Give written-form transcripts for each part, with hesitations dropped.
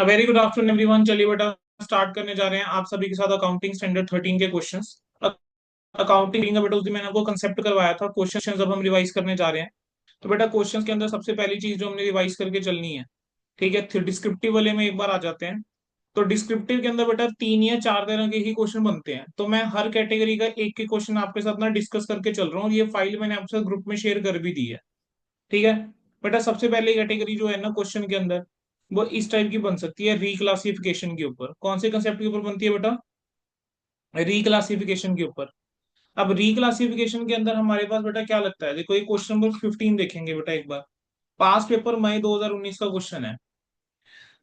Very good afternoon everyone. चलिए बेटा start करने जा रहे हैं आप सभी के साथ अकाउंटिंग स्टैंडर्ड 13 के क्वेश्चंस। अकाउंटिंग का बेटा उस दिन मैंने आपको कंसेप्ट करवाया था। क्वेश्चन जब हम रिवाइज करने जा रहे हैं तो बेटा क्वेश्चंस के अंदर सबसे पहली चीज जो हमने रिवाइज करके चलनी है, ठीक है, फिर डिस्क्रिप्टिव वाले में एक बार आ जाते हैं। तो डिस्क्रिप्टिव के अंदर बेटा तीन या चार तरह के ही क्वेश्चन बनते हैं, तो मैं हर कैटेगरी का एक एक क्वेश्चन आपके साथ ना डिस्कस करके चल रहा हूँ। ये फाइल मैंने आपके साथ ग्रुप में शेयर कर भी दी है, ठीक है। बेटा सबसे पहले कैटेगरी जो है ना क्वेश्चन के अंदर, वो इस टाइप की बन सकती है, रिक्लासिफिकेशन के ऊपर। कौन से कंसेप्ट के ऊपर बनती है बेटा? रिक्लासिफिकेशन के ऊपर। अब रिक्लासिफिकेशन के अंदर हमारे पास बेटा क्या लगता है, देखो ये क्वेश्चन नंबर 15 देखेंगे बेटा एक बार। पास पेपर मई 2019 का क्वेश्चन है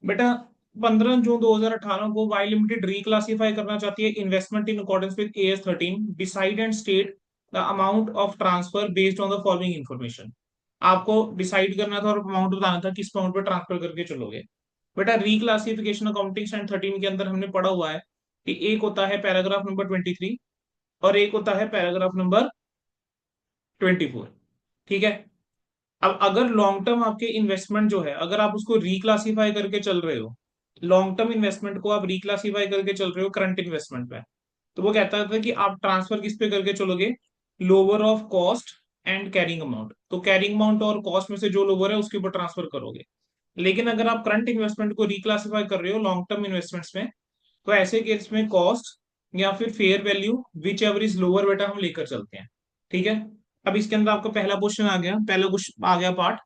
बेटा। 15 जून 2018 को वाई लिमिटेड रिक्लासिफाई करना चाहती है investment in accordance with as 13, decide and state the amount of transfer based on the following information. आपको डिसाइड करना था और अमाउंट बताना था किस अमाउंट पे ट्रांसफर करके चलोगे। बेटा रिक्लासिफिकेशन अकाउंटिंग स्टैंडर्ड 13 के अंदर हमने पढ़ा हुआ है कि एक होता है पैराग्राफ नंबर 23 और एक होता है पैराग्राफ नंबर 24, ठीक है। अब अगर लॉन्ग टर्म आपके इन्वेस्टमेंट जो है, अगर आप उसको रिक्लासिफाई करके चल रहे हो, लॉन्ग टर्म इन्वेस्टमेंट को आप रिक्लासिफाई करके चल रहे हो करंट इन्वेस्टमेंट में, तो वो कहता था कि आप ट्रांसफर किस पे करके चलोगे, lower of cost and carrying amount. तो कैरिंग अमाउंट और कॉस्ट में से जो लोअर है उसके ऊपर ट्रांसफर करोगे। लेकिन अगर आप करंट इन्वेस्टमेंट को रिक्लासिफाई कर रहे हो लॉन्ग टर्म इन्वेस्टमेंट्स में, तो ऐसे केस में कॉस्ट या फिर fair value which ever is lower बेटा हम लेकर चलते हैं, ठीक है। अब इसके अंदर आपका पहला क्वेश्चन आ गया, पहला क्वेश्चन आ गया पार्ट।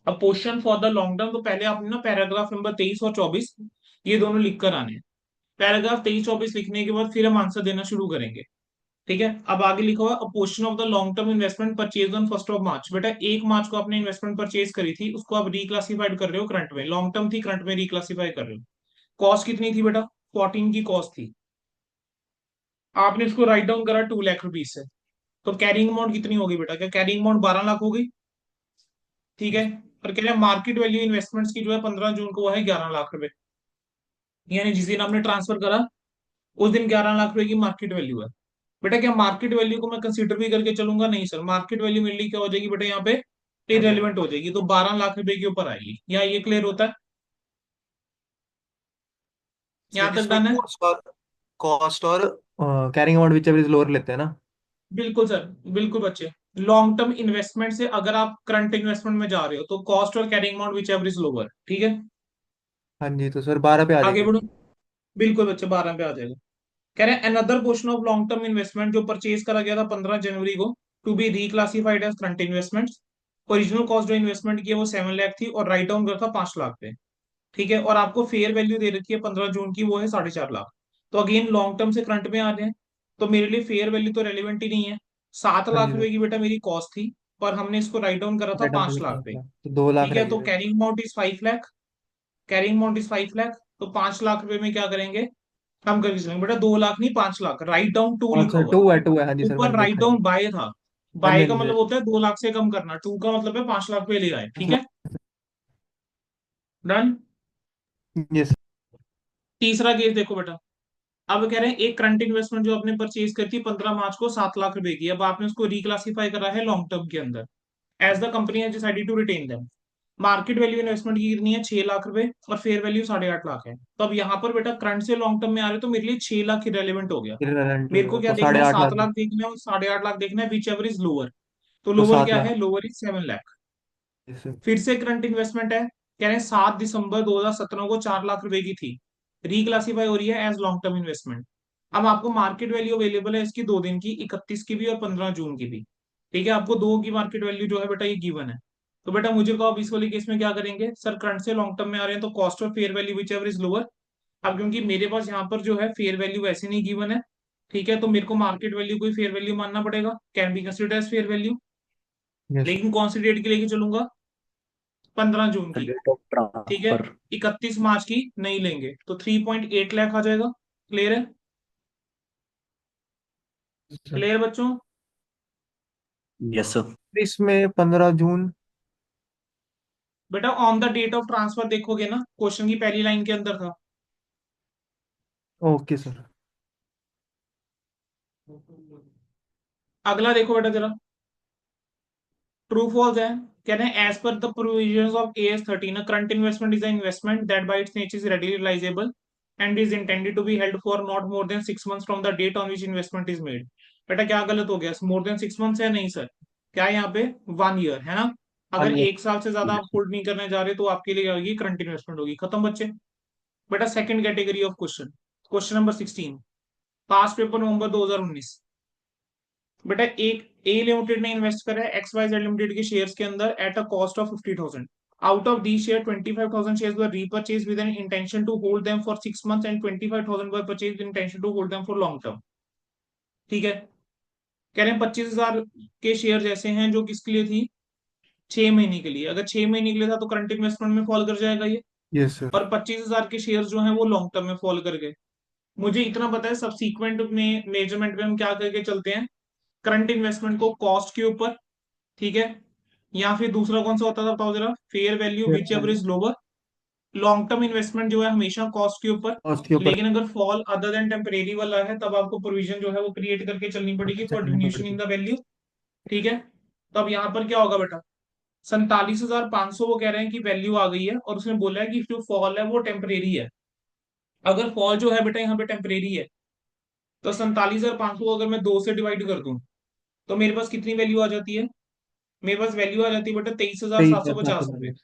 अब question for the long term, तो पहले आपने ना पैराग्राफ नंबर 23 और 24 ये दोनों लिख कर आने हैं। पैराग्राफ 23 24 लिखने के बाद फिर हम आंसर देना शुरू करेंगे, ठीक है। अब आगे लिखा हुआ portion of the long term investment purchase on 1 मार्च। बेटा 1 मार्च को आपने इन्वेस्टमेंट परचेज करी थी, उसको आप रिक्लासिफाइड कर रहे हो करंट में, लॉन्ग टर्म थी करंट में रिक्लासिफाई कर रहे हो। कॉस्ट कितनी थी बेटा? 14 की कॉस्ट थी। आपने इसको राइट डाउन करा 2 लाख रुपीज से, तो कैरिंग अमाउंट कितनी होगी बेटा? क्या कैरिंग अमाउंट 12 लाख हो गई? ठीक है। और कह रहे हैं मार्केट वैल्यू इन्वेस्टमेंट्स की जो है 15 जून को वो है 11 लाख रुपए, यानी जिस दिन आपने ट्रांसफर करा उस दिन 11 लाख रुपए की मार्केट वैल्यू है। बेटा क्या मार्केट वैल्यू को मैं कंसीडर भी करके चलूंगा? नहीं सर, मार्केट वैल्यू मेरे लिए क्या हो जाएगी बेटा, यहाँ पे इरेलीवेंट हो जाएगी, तो 12 लाख रुपए के ऊपर आएगी। यहाँ ये क्लियर होता है? यहाँ सर तक इसमें डन है? कॉस्ट और carrying amount which ever is lower लेते हैं ना। बिल्कुल सर, बिल्कुल बच्चे। लॉन्ग टर्म इन्वेस्टमेंट से अगर आप करंट इन्वेस्टमेंट में जा रहे हो तो कॉस्ट और carrying amount which ever is lower, ठीक है। हाँ जी, तो सर 12 पे आ आगे जाएगी। बढ़ो। बिल्कुल बच्चे 12 पे आ जाएगा। कह रहे हैं another portion of long term investment जो परचेज करा गया था 15 जनवरी को, to be reclassified as current investment. Original cost जो इन्वेस्टमेंट की है वो 7 लाख थी और राइट डाउन करा था 5 लाख पे, ठीक है। और आपको फेयर वैल्यू दे रखी है 15 जून की, वो है 4.5 लाख। तो अगेन लॉन्ग टर्म से करंट में आ जाए तो मेरे लिए फेयर वैल्यू तो रेलिवेंट ही नहीं है। सात हाँ लाख जी सर। रुपए की बेटा मेरी कॉस्ट थी, पर हमने इसको राइट डाउन करा था राइट डाउन पांच करके लाख 5 पे, लाख तो 2 लाख ठीक रह है। गए तो फिर। Carrying amount is 5 lakh, carrying amount is 5 lakh. तो 5 लाख रुपए में क्या करेंगे, हम करके चलेंगे बेटा, 2 लाख नहीं 5 लाख, राइट डाउन टू लिखा अच्छा, हुआ टू है। है, टू है, हाँ जी सर, ऊपर मैंने राइट देखा है। डाउन बाय था। हाँ जी बाय हाँ का जी मतलब सर। होता है 2 लाख से कम करना, टू का मतलब है 5 लाख पे ले आए, ठीक 5 लाख। है। डन। यस। तीसरा केस देखो बेटा। अब कह रहे हैं एक करंट इन्वेस्टमेंट जो आपने परचेज करी थी 15 मार्च को 7 लाख रुपए की, अब आपने उसको रिक्लासिफाई करा है लॉन्ग टर्म के अंदर, as the company has decided to retain them. Market value investment की कितनी है? 6 लाख रुपए, और फेयर वैल्यू 8.5 लाख है। तो अब यहाँ पर बेटा करंट से लॉन्ग टर्म में आ रहे हो तो मेरे लिए 6 लाख इरेलीवेंट हो गया। इररिलेवेंट हो मेरे को गया क्या तो देखना साढ़े है, आठ सात लाख लाख देखना है और 8.5 लाख देखना है, विच एवर इज लोअर। तो तो लोअर सात क्या लाख है? Lower is 7 lakh. Yes, sir। फिर से करंट इन्वेस्टमेंट है, कह रहे हैं 7 दिसंबर 2017 को 4 लाख रुपए की थी, रिक्लासीफाई हो रही है एज लॉन्ग टर्म इन्वेस्टमेंट। अब आपको मार्केट वैल्यू अवेलेबल है इसकी 2 दिन की, 31 की भी और 15 जून की भी, ठीक है। आपको दो की मार्केट वैल्यू जो है बेटा ये गिवन है। तो बेटा मुझे कहो अब इस वाले केस में क्या करेंगे सर, करंट से लॉन्ग टर्म में आ रहे हैं तो कॉस्ट और fair value which ever is lower. अब क्योंकि मेरे पास यहाँ पर जो है फेयर वैल्यू वैसे नहीं गिवन है, ठीक है, तो मेरे को मार्केट वैल्यू कोई फेयर वैल्यू मानना पड़ेगा, can be considered as fair value. Yes. लेकिन कौन सी डेट की लेके चलूंगा? 15 जून की, डेट ऑफ ठीक है। ट्रांसफर। 31 मार्च की नहीं लेंगे, तो 3.8 लाख आ जाएगा। क्लियर है? क्लियर बच्चों? Yes sir. इसमें 15 जून। बेटा on the date of transfer देखोगे ना, क्वेश्चन की पहली लाइन के अंदर था। Okay sir. अगला देखो बेटा जरा, ट्रू फॉल्स है। कह रहे हैं as per the provisions of AS 13 a current investment is a investment that by its nature is readily realisable and is intended to be held for not more than 6 months from the date on which investment is made. बेटा क्या गलत हो गया, मोर than 6 months है? नहीं sir, क्या है यहाँ पे 1 ईयर है ना। अगर 1 ईयर। 1 साल से ज्यादा आप Yes, sir. होल्ड नहीं करने जा रहे तो आपके लिए क्या होगी, करंट इन्वेस्टमेंट होगी। खत्म बच्चे। बेटा second category of question, question number 16, past paper November 2019। बेटा एक ए लिमिटेड ने इन्वेस्ट करा है XYZ लिमिटेड के शेयर्स के अंदर at a cost of 50,000। Out of the share 25,000 shares were repurchase with an intention to hold them for 6 months and 25,000 were purchase with intention to hold them for long term. ठीक है। कह रहे हैं 25,000 के share ऐसे हैं जो किसके लिए थी, 6 महीने के लिए। अगर 6 महीने के लिए था तो करंट इन्वेस्टमेंट में फॉल कर जाएगा ये। Yes sir. और 25,000 के शेयर जो हैं वो लॉन्ग टर्म में फॉल कर गए। मुझे इतना पता है सबसीक्वेंट में मेजरमेंट में हम क्या करके चलते हैं, करंट इन्वेस्टमेंट को कॉस्ट के ऊपर, ठीक है, या फिर दूसरा कौन सा होता था बताओ जरा, fair value which ever is lower. Long term investment जो है हमेशा कॉस्ट के ऊपर। कॉस्ट के ऊपर लेकिन अगर फॉल अदर देन टेम्परेरी वाला है तब आपको प्रोविजन जो है वो क्रिएट करके चलनी पड़ेगी फॉर चलनी डिमिन्यूशन पड़ती इन है। The value. ठीक है। तो अब यहाँ पर क्या होगा बेटा, 47,500 वो कह रहे हैं कि वैल्यू आ गई है और उसने बोला है कि जो फॉल है वो टेम्परेरी है। अगर फॉल जो है बेटा यहाँ पे टेम्परेरी है तो 47,500 को अगर मैं 2 से डिवाइड कर दूं तो मेरे पास कितनी वैल्यू आ जाती है, मेरे पास वैल्यू आ जाती है बेटा तेईस हजार तेईस सात सौ हजार सात पचास सौ रुपए पचास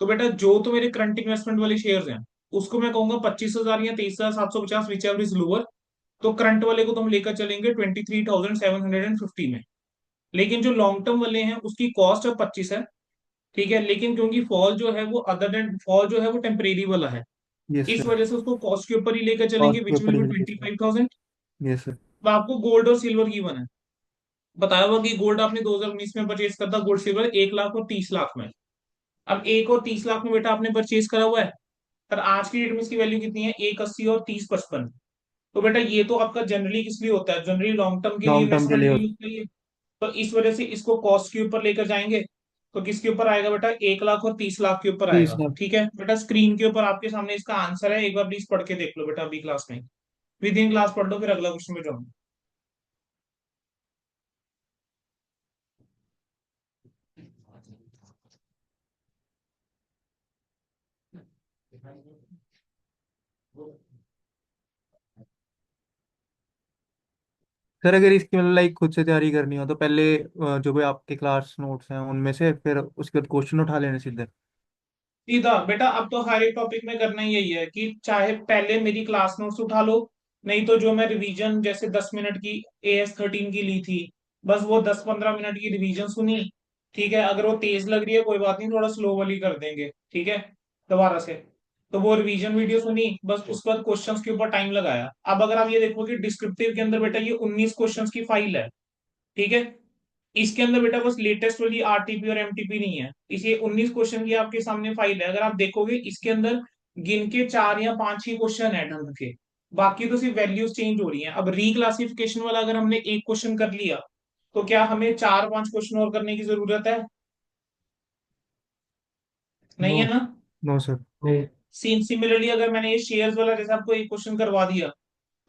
तो बेटा जो तो मेरे करंट इन्वेस्टमेंट वाले शेयर्स हैं उसको मैं कहूंगा 25,000 या 23,750, विच एवर इज लोअर। तो करंट वाले को तो हम लेकर चलेंगे 23,750 में। लेकिन जो लॉन्ग टर्म वाले हैं उसकी कॉस्ट अब 25 है। ठीक है, लेकिन क्योंकि फॉल जो है वो अदर देन फॉल जो है वो टेम्परेरी वाला है, यस इस सर। वजह से उसको कॉस्ट के ऊपर ही लेकर चलेंगे, कॉस्ट के विच ऊपर विल ही बी मिलेगी twenty sir. Five thousand yes sir. अब आपको गोल्ड और सिल्वर की बना है, बताया हुआ कि गोल्ड आपने 2019 में परचेज करता, गोल्ड सिल्वर 1 लाख और 30 लाख में। अब 1 और 30 लाख में बेटा आपने परचेज करा हुआ है, पर आज की डेट में इसकी वैल्यू कितनी है, 180 और 30 55। तो बेटा ये तो आपका जनरली किस लिए होता है, जनरली लॉन्ग टर्म के लिए लॉन्ग टर्म के इन्वेस्टमेंट लिए के लिए होता होता है ये। तो इस वजह से इसको कॉस्ट के ऊपर लेकर जाएंगे। तो किसके ऊपर आएगा बेटा, 1 लाख और 30 लाख के ऊपर है। 30 आएगा। लाख। ठीक है बेटा, स्क्रीन के ऊपर आपके सामने इसका आंसर है, एक बार प्लीज पढ़ के देख लो बेटा अभी क्लास में, विद इन क्लास पढ़ लो फिर अगला क्वेश्चन पे जाओ। सर अगर इसकी मतलब लाइक खुद से तैयारी करनी हो तो पहले जो भी आपके क्लास नोट्स हैं उनमें से फिर उसके बाद क्वेश्चन उठा लेने सीधे। सीधा बेटा अब तो हर एक टॉपिक में करना ही यही है कि चाहे पहले मेरी क्लास नोट्स उठा लो, नहीं तो जो मैं रिवीजन जैसे 10 मिनट की AS 13 की ली थी, बस वो 10-15 मिनट की रिवीजन सुनी। ठीक है, अगर वो तेज लग रही है कोई बात नहीं, थोड़ा स्लो वाली कर देंगे, ठीक है, दोबारा से। तो वो रिवीजन वीडियो सुनी, बस उस पर क्वेश्चंस के ऊपर टाइम लगाया। अब अगर आप ये देखो कि डिस्क्रिप्टिव के अंदर बेटा ये 19 क्वेश्चंस की फाइल है, ठीक है, इसके अंदर बेटा बस लेटेस्ट वाली RTP और MTP नहीं है, इसे 19 क्वेश्चन की आपके सामने फाइल है। अगर आप देखोगे इसके अंदर गिन के 4 या 5 ही क्वेश्चन है ढंग के, बाकी तो सिर्फ वैल्यूज चेंज हो रही हैं। अब रिक्लासिफिकेशन वाला अगर हमने एक क्वेश्चन कर लिया तो क्या हमें 4-5 क्वेश्चन और करने की जरूरत है, नहीं नो। है ना। No sir. सिमिलरली अगर मैंने ये शेयर्स वाला जैसे आपको एक क्वेश्चन करवा दिया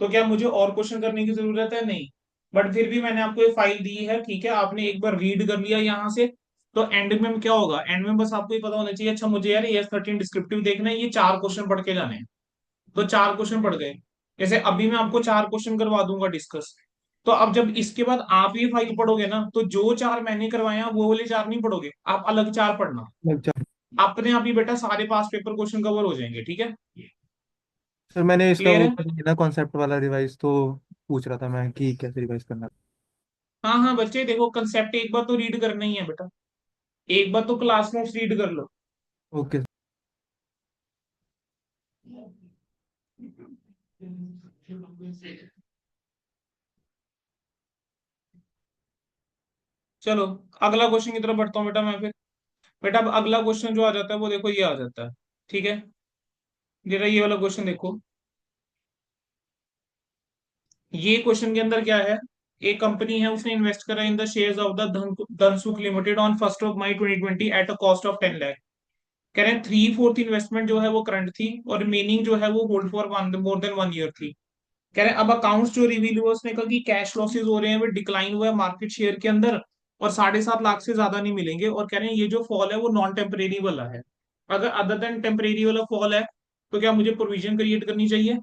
तो क्या मुझे और क्वेश्चन करने की जरूरत है, नहीं। बट फिर भी मैंने आपको ये फाइल दी है, ठीक है, आपने एक बार रीड कर लिया यहाँ से। तो एंड में क्या होगा, एंड में बस आपको ये पता होना चाहिए, अच्छा मुझे यार AS 13 डिस्क्रिप्टिव देखना है, ये 4 क्वेश्चन पढ़ के जाने हैं। तो 4 क्वेश्चन पढ़ गए, जैसे अभी मैं आपको 4 क्वेश्चन करवा दूंगा डिस्कस। तो अब जब इसके बाद आप ये फाइल पढ़ोगे ना तो जो 4 मैंने करवाए हैं वो वाले 4 नहीं पढ़ोगे, आप अलग 4 पढ़ना। अच्छा। अपने आप ही बेटा सारे पास पेपर क्वेश्चन कवर हो जाएंगे, ठीक है। सर मैंने इसका क्लियर वो है। ना कॉन्सेप्ट वाला रिवाइज तो पूछ रहा था मैं कि कैसे रिवाइज करना। हाँ हाँ बच्चे देखो, कंसेप्ट एक बार तो रीड करना ही है बेटा, एक बार तो क्लास नोट्स रीड कर लो। ओके। चलो अगला क्वेश्चन की तरफ बढ़ता हूँ बेटा मैं फिर। बेटा अब अगला क्वेश्चन जो आ जाता है वो देखो ये आ जाता है, ठीक है। जरा ये वाला क्वेश्चन देखो, ये क्वेश्चन के अंदर क्या है, एक कंपनी है उसने इन्वेस्ट करा in the shares of the Dhansukh limited on 1 मई 2020 at a cost of 10 lakh. कह रहे हैं 3/4 इन्वेस्टमेंट जो है वो करंट थी और रिमेनिंग जो है वो hold for more than 1 year थी। कह रहे हैं अब अकाउंट्स जो रिवील हुआ उसने कहा कि कैश लॉसेस हो रहे हैं वो डिक्लाइन हुआ है मार्केट शेयर के अंदर और 7.5 लाख से ज्यादा नहीं मिलेंगे, और कह रहे हैं ये जो फॉल है वो नॉन टेम्परेरी वाला है। अगर अदर देन टेम्परेरी वाला फॉल है तो क्या मुझे प्रोविजन क्रिएट करनी चाहिए?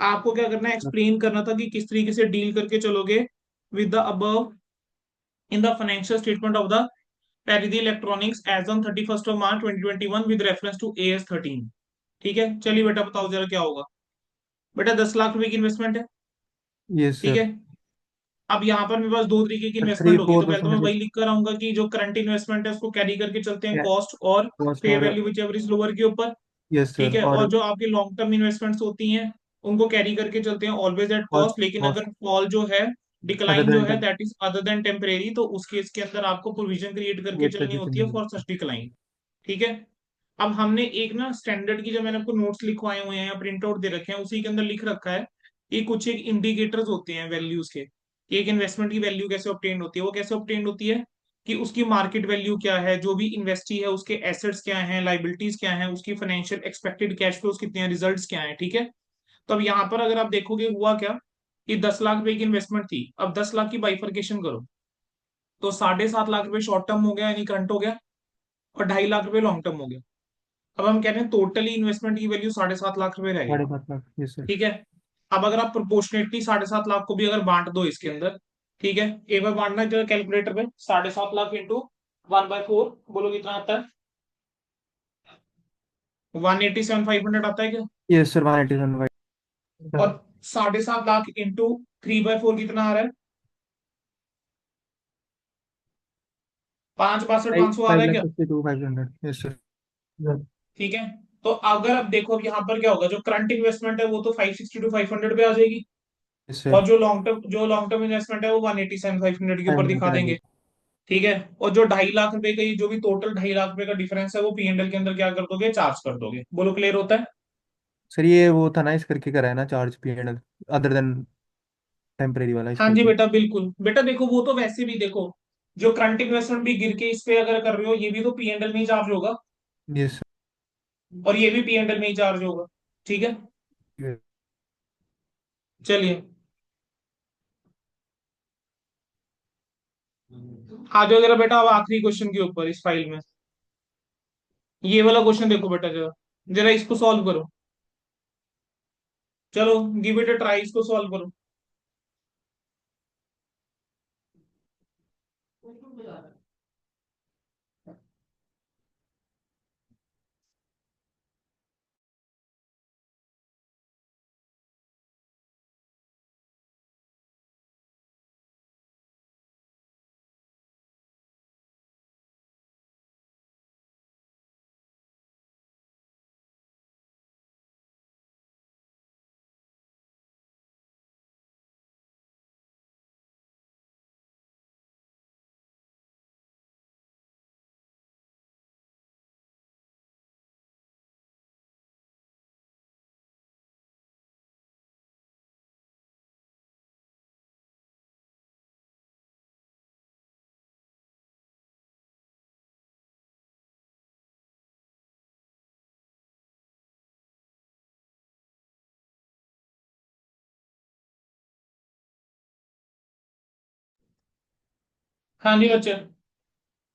आपको क्या करना है, एक्सप्लेन करना था कि किस तरीके से डील करके चलोगे with the above in the financial statement of the Paridhi electronics as on 31 March 2021 with reference to AS13। ठीक है, चलिए बेटा बताओ जरा क्या होगा। बेटा 10 लाख रुपए की इन्वेस्टमेंट है। यस ठीक सर। है, अब यहाँ पर मेरे पास दो तरीके की थ्री इन्वेस्टमेंट होगी, फोर तो पहले तो मैं परसेंटेज वही लिख कर आऊंगा कि जो करंट इन्वेस्टमेंट है उसको कैरी करके चलते हैं कॉस्ट और कॉस्ट फेयर और value which ever is lower के ऊपर। यस ठीक सर है, और और जो आपकी लॉन्ग टर्म इन्वेस्टमेंट्स होती हैं उनको कैरी करके चलते हैं ऑलवेज एट कॉस्ट कॉस्ट, लेकिन कॉस्ट अगर फॉल जो है, अदर डिक्लाइन जो है then that is other than temporary, तो उस केस के अंदर आपको प्रोविजन क्रिएट करके वेट चलनी करके होती है चलेंगे। For such decline. ठीक है, अब हमने एक ना स्टैंडर्ड की, जो मैंने आपको नोट्स लिखवाए हुए हैं या प्रिंट आउट दे रखे हैं, उसी के अंदर लिख रखा है कि कुछ एक इंडिकेटर्स होते हैं वैल्यूज के, कि एक इन्वेस्टमेंट की वैल्यू कैसे ऑब्टेन होती है। वो कैसे ऑब्टेन होती है कि उसकी मार्केट वैल्यू क्या है, जो भी इन्वेस्टी है उसके एसेट्स क्या हैं, लाइबिलिटीज क्या हैं, उसकी फाइनेंशियल एक्सपेक्टेड कैश फ्लोज कितने हैं, रिजल्ट्स क्या हैं। ठीक है, तो अब यहाँ पर अगर आप देखोगे हुआ क्या कि 10 लाख रुपए की इन्वेस्टमेंट थी, अब 10 लाख की बाइफर्केशन करो तो 7.5 लाख रुपए शॉर्ट टर्म हो गया यानी करंट हो गया, और 2.5 लाख रुपए लॉन्ग टर्म हो गया। अब हम कह रहे हैं टोटली इन्वेस्टमेंट की वैल्यू 7.5 लाख रुपए रह गई। 7.5 लाख यस सर। ठीक है, अब अगर आप प्रोपोर्शनेटली 7.5 लाख को भी अगर बांट दो इसके अंदर, ठीक है, एक बार बांटना जो कैलकुलेटर पे, 7.5 लाख इंटू 1/4, बोलो कितना आता है? 187,500 आता है क्या? यस सर 187 और 7.5 लाख इंटू 3/4 कितना आ रहा है? 5 62,500 आ रहा फाइव है लाख क्या? 52,500 यस सर। ठीक है, तो अगर अब देखो अब यहाँ पर क्या होगा, जो करंट इन्वेस्टमेंट है वो तो 562,500 पे आ जाएगी, यस सर और जो लॉन्ग टर्म इन्वेस्टमेंट है वो 187,500 के ऊपर 500 दिखा पे आ देंगे। जाएगी। ठीक है, और जो 2.5 लाख रुपए का, जो भी टोटल 2.5 लाख रुपए का डिफरेंस है वो P&L के अंदर क्या कर दोगे, चार्ज कर दोगे। बोलो क्लियर होता है? सर ये वो था ना इस करके करा है ना charge period other than temporary वाला इस हाँ जी करके। बेटा, बिल्कुल बेटा, देखो वो तो वैसे भी देखो, जो करंट इन्वेस्टमेंट भी गिर के इस पे अगर कर रहे हो, ये भी तो P&L में ही चार्ज होगा, यस और ये भी P&L में ही चार्ज होगा। ठीक है, सर। चलिए आ जाओ जरा बेटा अब आखिरी क्वेश्चन के ऊपर इस फाइल में। ये वाला क्वेश्चन देखो बेटा, जरा जरा इसको सॉल्व करो। चलो, गिव इट अ ट्राई, इसको सॉल्व करो। हाँ जी बच्चे,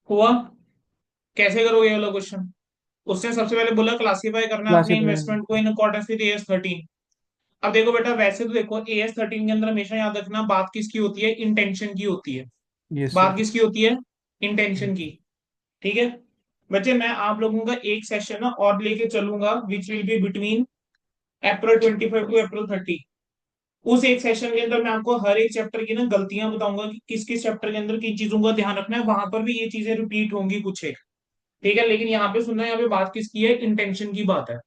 हुआ? कैसे करोगे ये वाला क्वेश्चन? उसने सबसे पहले बोला क्लासीफाई करना है अपने क्लासिफाई इन्वेस्टमेंट को इन अकॉर्डेंस विद AS13। अब देखो बेटा, वैसे तो देखो AS13 के अंदर हमेशा याद रखना बात किसकी होती है, इंटेंशन की होती है। यस बात सर। किसकी होती है? इंटेंशन की। ठीक है बच्चे, मैं आप लोगों का एक सेशन ना और लेके चलूंगा which will be between April 25 to April 30। उस एक सेशन के अंदर मैं आपको हर एक चैप्टर की ना गलतियां बताऊंगा कि किस किस चैप्टर के अंदर किन चीजों का ध्यान रखना है, वहां पर भी ये चीजें रिपीट होंगी कुछ एक। ठीक है, लेकिन यहाँ पे सुनना, यहाँ पे बात किसकी है, इंटेंशन की बात है।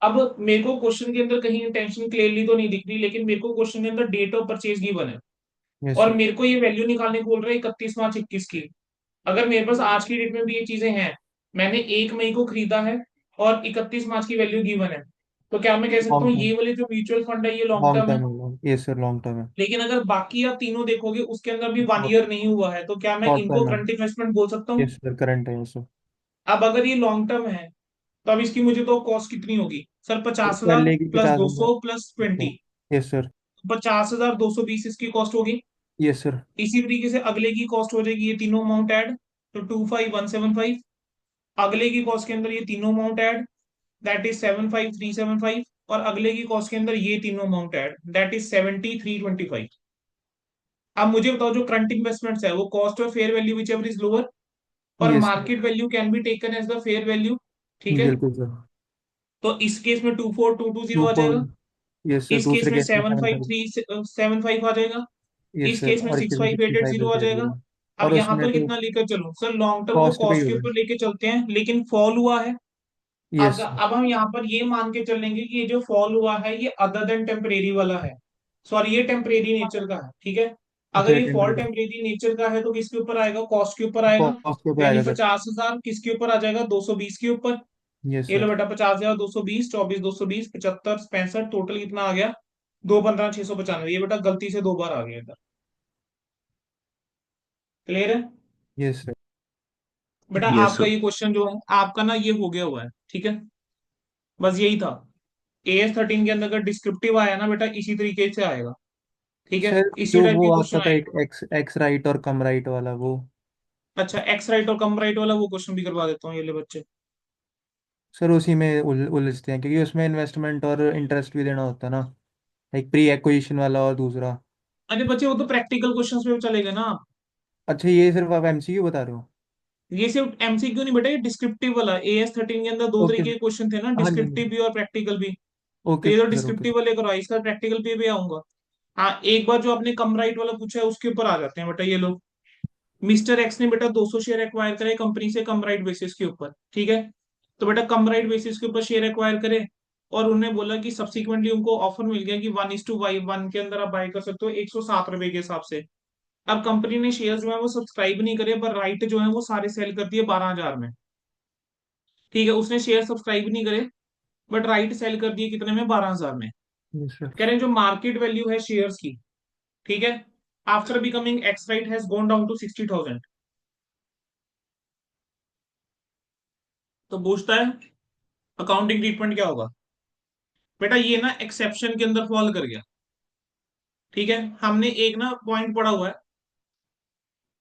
अब मेरे को क्वेश्चन के अंदर कहीं इंटेंशन क्लियरली तो नहीं दिख रही, लेकिन मेरे को क्वेश्चन के अंदर डेट ऑफ परचेज गिवन है, यस और सर। मेरे को ये वैल्यू निकालने को बोल रहा है 31 मार्च 21 की। अगर मेरे पास आज की डेट में भी ये चीजें हैं, मैंने 1 मई को खरीदा है और 31 मार्च की वैल्यू गिवन है, तो क्या मैं कह सकता लॉन्ग हूँ टर्म। ये वाले जो म्यूचुअल फंड है ये लॉन्ग लॉन्ग टर्म है? टर्म है यस सर लॉन्ग टर्म है। लेकिन अगर बाकी आप तीनों देखोगे उसके अंदर भी 1 ईयर नहीं हुआ है, तो क्या मैं शॉर्ट इनको टर्म है करंट इन्वेस्टमेंट बोल सकता हूँ? यस सर करंट है यस सर। अब अगर ये लॉन्ग टर्म है तो अब इसकी मुझे तो कॉस्ट कितनी होगी सर, 50,000 पहले की प्लस 50 200 प्लस 20, यस सर। 50,220 इसकी कॉस्ट होगी। Yes sir. इसी तरीके से अगले की कॉस्ट हो जाएगी ये तीनों अमाउंट ऐड, तो 25175। अगले की कॉस्ट के अंदर ये तीनों अमाउंट ऐड, दैट इज 75375। और अगले की कॉस्ट के अंदर ये तीनों अमाउंट ऐड, दैट इज 7325। अब मुझे बताओ जो करंट इन्वेस्टमेंट्स है वो कॉस्ट और fair value which ever is lower, और yes sir. Market value can be taken as the fair value. ठीक है, बिल्कुल सर। तो इस केस में 24220 टू आ फोर। जाएगा, यस सर, इस केस दूसरे में केस में seven seven five five three seven five आ जाएगा, यस इस सर, केस में और इस सिक्स केस में five eight sixty eight five zero आ एट जाएगा। जीरो अब और यहाँ उसमें पर टू कितना लेकर चलूं सर, लॉन्ग टर्म को कॉस्ट पे ही कॉस्ट के होगा। ऊपर लेके चलते हैं, लेकिन फॉल हुआ है। यस अब हम यहाँ पर ये मान के चलेंगे कि ये जो फॉल हुआ है ये अदर देन टेम्परेरी वाला है, सॉरी ये टेम्परेरी नेचर का है। ठीक है, अच्छा, अगर ये ये फॉल टेम्परेरी टेम्परेरी नेचर का है तो किसके ऊपर आएगा, कॉस्ट के ऊपर आएगा। कॉस्ट के ऊपर यानी आएगा सर। 50,000 किसके ऊपर आ जाएगा, 220 के ऊपर। यस ये लो सर। बेटा, 50,220, 24,220, 75, 65, टोटल कितना आ गया, 215,695। ये बेटा गलती से 2 बार आ गया इधर। क्लियर है यस सर। बेटा, यस आपका ये क्वेश्चन जो है आपका ना ये हो गया हुआ है। ठीक है, बस यही था। AS13 के अंदर का डिस्क्रिप्टिव आया ना बेटा, इसी तरीके से आएगा। ठीक है, सर इसी जो टाइप वो के क्वेश्चन आता था एक आएंगे। एक्स एक्स राइट और कम राइट वाला वो। अच्छा, एक्स राइट और कम राइट वाला वो क्वेश्चन भी करवा देता हूँ, ये ले बच्चे। सर उसी में उलझते हैं, क्योंकि उसमें इन्वेस्टमेंट और इंटरेस्ट भी देना होता है ना। एक प्री एक्विजिशन वाला और दूसरा। अरे बच्चे, वो तो प्रैक्टिकल क्वेश्चंस पे चलेगा ना। अच्छा, ये सिर्फ आप एमसीक्यू बता रहे हो? ये सिर्फ MCQ नहीं बेटा, ये डिस्क्रिप्टिव वाला। AS13 के अंदर दो ओके। तरीके के क्वेश्चन थे ना, हाँ जी, हाँ डिस्क्रिप्टिव जी। भी और प्रैक्टिकल भी। तो ओके ये तो सर, ओके डिस्क्रिप्टिव सर। वाले करो, इसका प्रैक्टिकल पे भी आऊंगा। हाँ, एक बार जो आपने कम राइट वाला पूछा है उसके ऊपर आ जाते हैं बेटा। ये लोग, मिस्टर एक्स ने बेटा 200 शेयर एक्वायर करे कंपनी से कम राइट बेसिस के ऊपर। ठीक है, तो बेटा कम राइट बेसिस के ऊपर शेयर एक्वायर करे, और उन्हें बोला कि सब्सिक्वेंटली उनको ऑफर मिल गया कि 1:1 के अंदर आप बाय कर सकते हो 107 रुपए के हिसाब से। अब कंपनी ने शेयर जो है वो सब्सक्राइब नहीं करे, पर राइट जो है वो सारे सेल कर दिए 12,000 में। ठीक है, उसने शेयर सब्सक्राइब नहीं करे, बट राइट सेल कर दिए कितने में, 12,000 में। Yes sir. कह रहे हैं जो मार्केट वैल्यू है शेयर्स की, ठीक है, after becoming ex right has gone down to 60,000। तो पूछता है अकाउंटिंग ट्रीटमेंट क्या होगा। बेटा ये ना एक्सेप्शन के अंदर फॉल कर गया। ठीक है, हमने एक ना पॉइंट पढ़ा हुआ है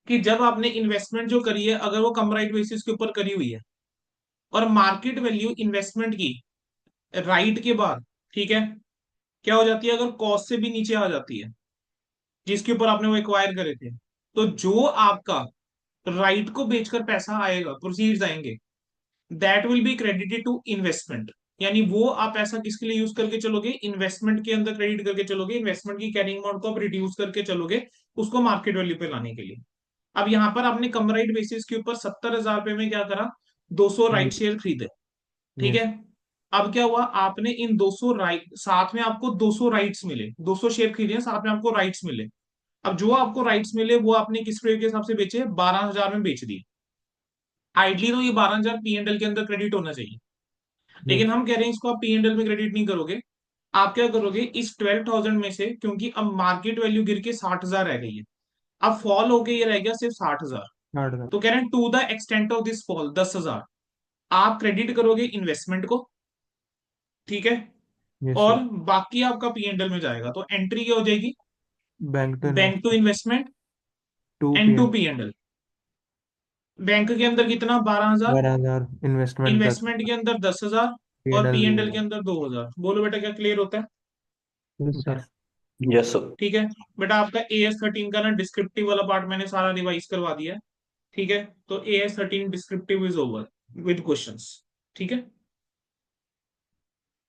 कि जब आपने इन्वेस्टमेंट जो करी है अगर वो कम राइट बेसिस के ऊपर करी हुई है, और मार्केट वैल्यू इन्वेस्टमेंट की राइट के बाद, ठीक है, क्या हो जाती है, अगर कॉस्ट से भी नीचे आ जाती है जिसके ऊपर आपने वो एक्वायर करे थे, तो जो आपका राइट को बेचकर पैसा आएगा, प्रोसीड्स आएंगे, that will be credited to investment. यानी वो आप पैसा किसके लिए यूज करके चलोगे, इन्वेस्टमेंट के अंदर क्रेडिट करके चलोगे, इन्वेस्टमेंट की कैरिंग अमाउंट को आप रिड्यूस करके चलोगे उसको मार्केट वैल्यू पे लाने के लिए। अब यहाँ पर आपने कम राइट बेसिस के ऊपर 70,000 रुपए में क्या करा, 200 राइट शेयर खरीदे। ठीक है, यस। अब क्या हुआ, आपने इन 200 राइट, साथ में आपको 200 राइट्स मिले, 200 शेयर खरीदे साथ में आपको राइट्स मिले। अब जो आपको राइट्स मिले वो आपने किस रेट के हिसाब से बेचे, 12,000 में बेच दिए। आइडली तो ये 12,000 P&L के अंदर क्रेडिट होना चाहिए, लेकिन यस। हम कह रहे हैं इसको आप P&L में क्रेडिट नहीं करोगे। आप क्या करोगे, इस 12,000 में से, क्योंकि अब मार्केट वैल्यू गिर के 60,000 रह गई है, अब फॉल होके ये रह गया सिर्फ 60,000। 60 था। तो कह रहे हैं to the extent of this fall 10,000 आप क्रेडिट करोगे इन्वेस्टमेंट को। ठीक है, यस और सर। बाकी आपका P&L में जाएगा, तो एंट्री क्या हो जाएगी, bank to bank to investment. Investment to and P to N P&L। Bank के अंदर कितना, 12,000, 12,000, इन्वेस्टमेंट 10। इन्वेस्टमेंट के अंदर 10,000, पी एन और एल P&L के 2,000। अंदर 2,000। बोलो बेटा क्या क्लियर होता है। Yes sir. Yes sir. ठीक है बेटा, आपका AS13 का ना डिस्क्रिप्टिव वाला पार्ट मैंने सारा रिवाइज करवा दिया है। ठीक है, तो AS13 descriptive is over with questions. ठीक है।